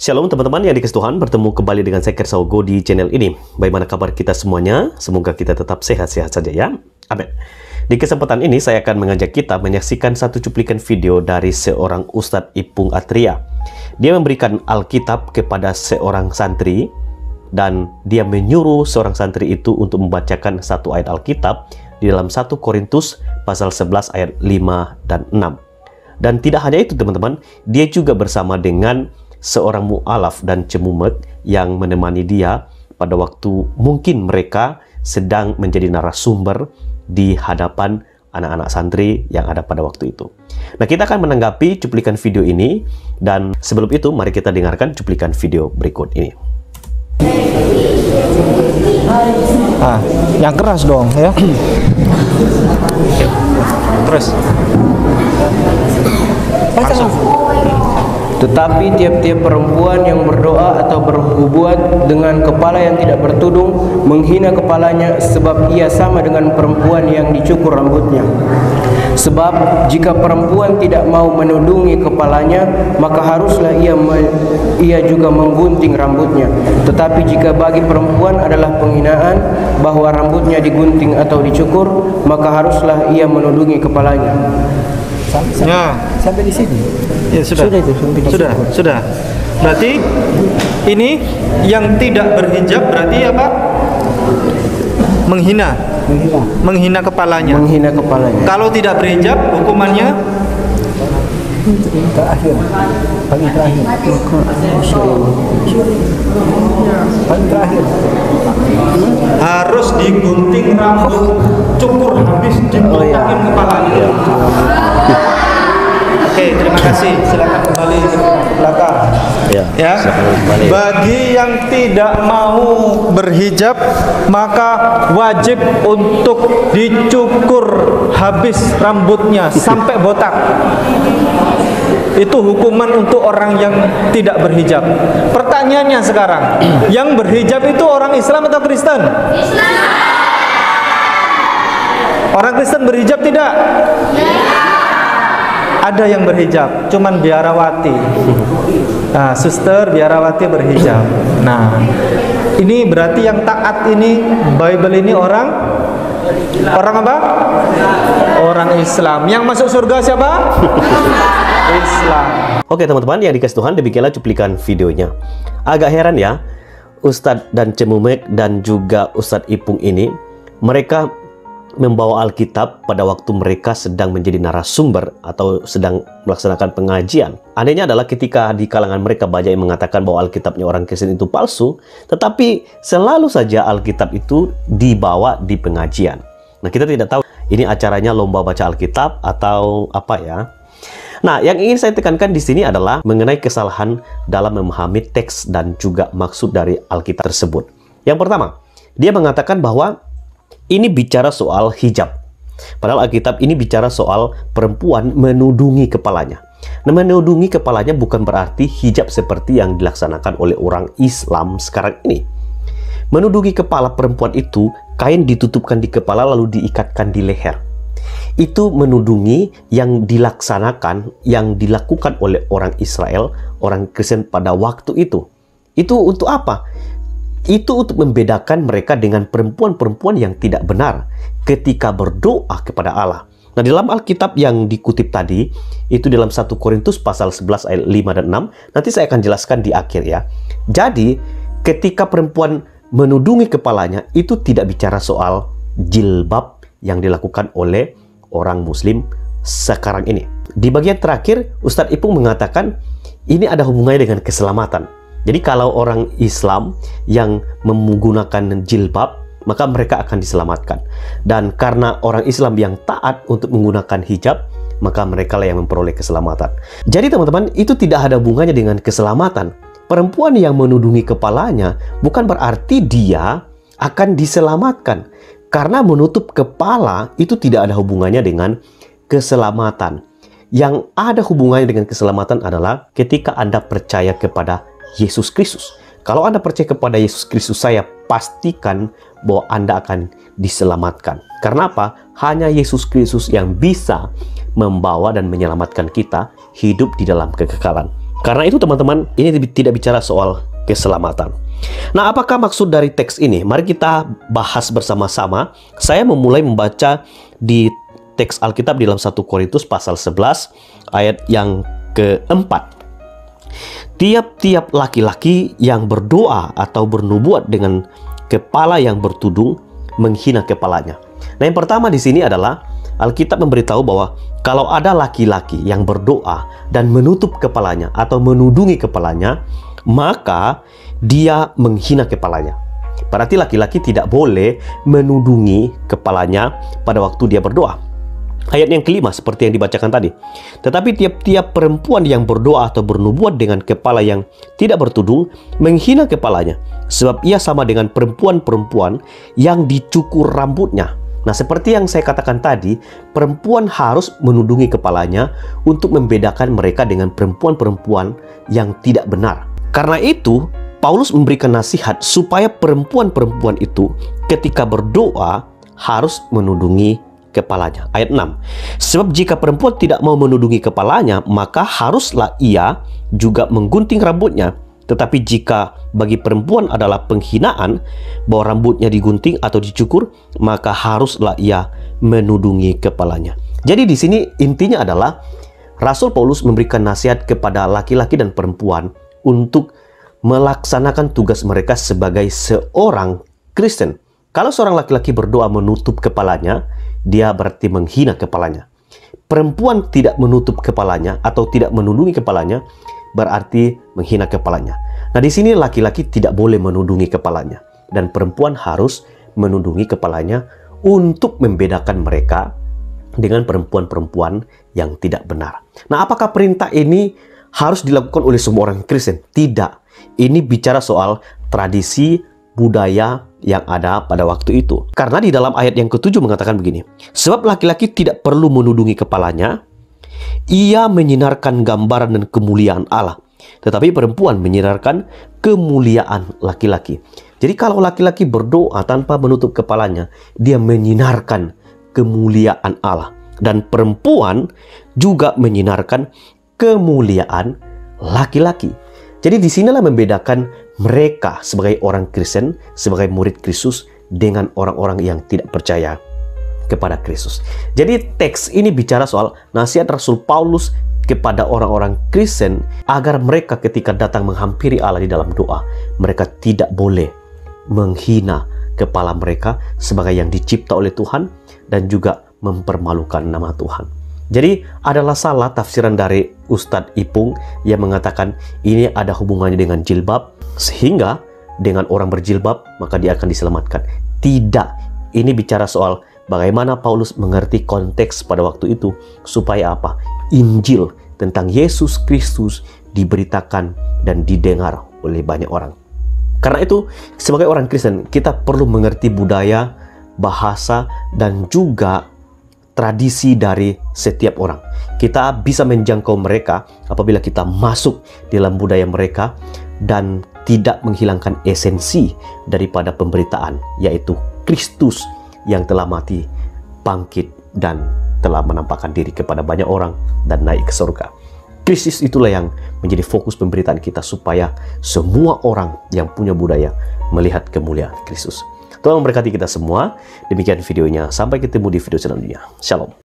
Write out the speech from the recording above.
Shalom teman-teman yang dikasih Tuhan, bertemu kembali dengan saya Kersaugo di channel ini. Bagaimana kabar kita semuanya? Semoga kita tetap sehat-sehat saja ya. Amin. Di kesempatan ini saya akan mengajak kita menyaksikan satu cuplikan video dari seorang Ustadz Ipung Atria. Dia memberikan Alkitab kepada seorang santri dan dia menyuruh seorang santri itu untuk membacakan satu ayat Alkitab di dalam 1 Korintus pasal 11 ayat 5 dan 6. Dan tidak hanya itu teman-teman, dia juga bersama dengan seorang mu'alaf dan cemumet yang menemani dia pada waktu mungkin mereka sedang menjadi narasumber di hadapan anak-anak santri yang ada pada waktu itu. Nah, kita akan menanggapi cuplikan video ini, dan sebelum itu mari kita dengarkan cuplikan video berikut ini. Yang keras dong ya. Terus. Tetapi tiap-tiap perempuan yang berdoa atau berhubungan dengan kepala yang tidak bertudung menghina kepalanya, sebab ia sama dengan perempuan yang dicukur rambutnya. Sebab jika perempuan tidak mau menudungi kepalanya, maka haruslah ia juga menggunting rambutnya. Tetapi jika bagi perempuan adalah penghinaan bahwa rambutnya digunting atau dicukur, maka haruslah ia menudungi kepalanya. Sampai di sini. Ya, sudah. Sudah. Berarti ini yang tidak berhijab berarti apa? Menghina kepalanya. Kalau tidak berhijab hukumannya paling terakhir harus digunting rambut, cukur habis, dibotakin kepalanya. Oke, terima kasih. Silakan kembali ke belakang. Ya. Bagi yang tidak mau berhijab, maka wajib untuk dicukur habis rambutnya sampai botak. Itu hukuman untuk orang yang tidak berhijab. Pertanyaannya sekarang, yang berhijab itu orang Islam atau Kristen? Islam. Orang Kristen berhijab tidak? Ada yang berhijab, cuman biarawati. Nah, suster biarawati berhijab. Nah, ini berarti yang taat ini, Bible ini orang apa? Orang Islam. Yang masuk surga siapa? Islam. Oke teman-teman yang dikasih Tuhan, demikianlah cuplikan videonya. Agak heran ya, Ustadz dan Cemumek dan juga Ustadz Ipung ini, mereka membawa Alkitab pada waktu mereka sedang menjadi narasumber atau sedang melaksanakan pengajian. Anehnya adalah ketika di kalangan mereka banyak yang mengatakan bahwa Alkitabnya orang Kristen itu palsu, tetapi selalu saja Alkitab itu dibawa di pengajian. Nah, kita tidak tahu ini acaranya lomba baca Alkitab atau apa ya. Nah, yang ingin saya tekankan di sini adalah mengenai kesalahan dalam memahami teks dan juga maksud dari Alkitab tersebut. Yang pertama, dia mengatakan bahwa ini bicara soal hijab. Padahal Alkitab ini bicara soal perempuan menudungi kepalanya. Nah, menudungi kepalanya bukan berarti hijab seperti yang dilaksanakan oleh orang Islam sekarang ini. Menudungi kepala perempuan itu, kain ditutupkan di kepala lalu diikatkan di leher. Itu menudungi yang dilaksanakan, yang dilakukan oleh orang Israel, orang Kristen pada waktu itu. Itu untuk apa? Itu untuk membedakan mereka dengan perempuan-perempuan yang tidak benar ketika berdoa kepada Allah. Nah, dalam Alkitab yang dikutip tadi, itu dalam 1 Korintus pasal 11 ayat 5 dan 6, nanti saya akan jelaskan di akhir ya. Jadi, ketika perempuan menudungi kepalanya, itu tidak bicara soal jilbab yang dilakukan oleh orang Muslim sekarang ini. Di bagian terakhir, Ustadz Ipung mengatakan ini ada hubungannya dengan keselamatan. Jadi kalau orang Islam yang menggunakan jilbab, maka mereka akan diselamatkan. Dan karena orang Islam yang taat untuk menggunakan hijab, maka mereka lah yang memperoleh keselamatan. Jadi teman-teman, itu tidak ada hubungannya dengan keselamatan. Perempuan yang menudungi kepalanya bukan berarti dia akan diselamatkan. Karena menutup kepala itu tidak ada hubungannya dengan keselamatan. Yang ada hubungannya dengan keselamatan adalah ketika Anda percaya kepada Yesus Kristus. Kalau Anda percaya kepada Yesus Kristus, saya pastikan bahwa Anda akan diselamatkan. Karena apa? Hanya Yesus Kristus yang bisa membawa dan menyelamatkan kita hidup di dalam kekekalan. Karena itu teman-teman, ini tidak bicara soal keselamatan. Nah, apakah maksud dari teks ini? Mari kita bahas bersama-sama. Saya memulai membaca di teks Alkitab di dalam 1 Korintus pasal 11 ayat yang keempat. Tiap-tiap laki-laki yang berdoa atau bernubuat dengan kepala yang bertudung menghina kepalanya. Nah, yang pertama di sini adalah Alkitab memberitahu bahwa kalau ada laki-laki yang berdoa dan menutup kepalanya atau menudungi kepalanya, maka dia menghina kepalanya. Berarti laki-laki tidak boleh menudungi kepalanya pada waktu dia berdoa. Ayat yang kelima seperti yang dibacakan tadi. Tetapi tiap-tiap perempuan yang berdoa atau bernubuat dengan kepala yang tidak bertudung menghina kepalanya, sebab ia sama dengan perempuan-perempuan yang dicukur rambutnya. Nah, seperti yang saya katakan tadi, perempuan harus menudungi kepalanya untuk membedakan mereka dengan perempuan-perempuan yang tidak benar. Karena itu, Paulus memberikan nasihat supaya perempuan-perempuan itu ketika berdoa harus menudungi kepalanya. Ayat 6. Sebab jika perempuan tidak mau menudungi kepalanya, maka haruslah ia juga menggunting rambutnya. Tetapi jika bagi perempuan adalah penghinaan bahwa rambutnya digunting atau dicukur, maka haruslah ia menudungi kepalanya. Jadi di sini intinya adalah Rasul Paulus memberikan nasihat kepada laki-laki dan perempuan untuk melaksanakan tugas mereka sebagai seorang Kristen. Kalau seorang laki-laki berdoa menutup kepalanya, dia berarti menghina kepalanya. Perempuan tidak menutup kepalanya atau tidak menudungi kepalanya, berarti menghina kepalanya. Nah, di sini laki-laki tidak boleh menudungi kepalanya dan perempuan harus menudungi kepalanya untuk membedakan mereka dengan perempuan-perempuan yang tidak benar. Nah, apakah perintah ini harus dilakukan oleh semua orang Kristen? Tidak. Ini bicara soal tradisi budaya yang ada pada waktu itu. Karena di dalam ayat yang ke-7 mengatakan begini. Sebab laki-laki tidak perlu menudungi kepalanya, ia menyinarkan gambaran dan kemuliaan Allah. Tetapi perempuan menyinarkan kemuliaan laki-laki. Jadi kalau laki-laki berdoa tanpa menutup kepalanya, dia menyinarkan kemuliaan Allah. Dan perempuan juga menyinarkan kemuliaan laki-laki. Jadi disinilah membedakan mereka sebagai orang Kristen, sebagai murid Kristus dengan orang-orang yang tidak percaya kepada Kristus. Jadi teks ini bicara soal nasihat Rasul Paulus kepada orang-orang Kristen agar mereka ketika datang menghampiri Allah di dalam doa, mereka tidak boleh menghina kepala mereka sebagai yang dicipta oleh Tuhan dan juga mempermalukan nama Tuhan. Jadi adalah salah tafsiran dari Ustadz Ipung yang mengatakan ini ada hubungannya dengan jilbab, sehingga dengan orang berjilbab maka dia akan diselamatkan. Tidak, ini bicara soal bagaimana Paulus mengerti konteks pada waktu itu supaya apa? Injil tentang Yesus Kristus diberitakan dan didengar oleh banyak orang. Karena itu, sebagai orang Kristen, kita perlu mengerti budaya, bahasa, dan juga tradisi dari setiap orang. Kita bisa menjangkau mereka apabila kita masuk dalam budaya mereka dan tidak menghilangkan esensi daripada pemberitaan, yaitu Kristus yang telah mati, bangkit, dan telah menampakkan diri kepada banyak orang dan naik ke surga. Kristus itulah yang menjadi fokus pemberitaan kita supaya semua orang yang punya budaya melihat kemuliaan Kristus. Tuhan memberkati kita semua. Demikian videonya. Sampai ketemu di video selanjutnya. Shalom.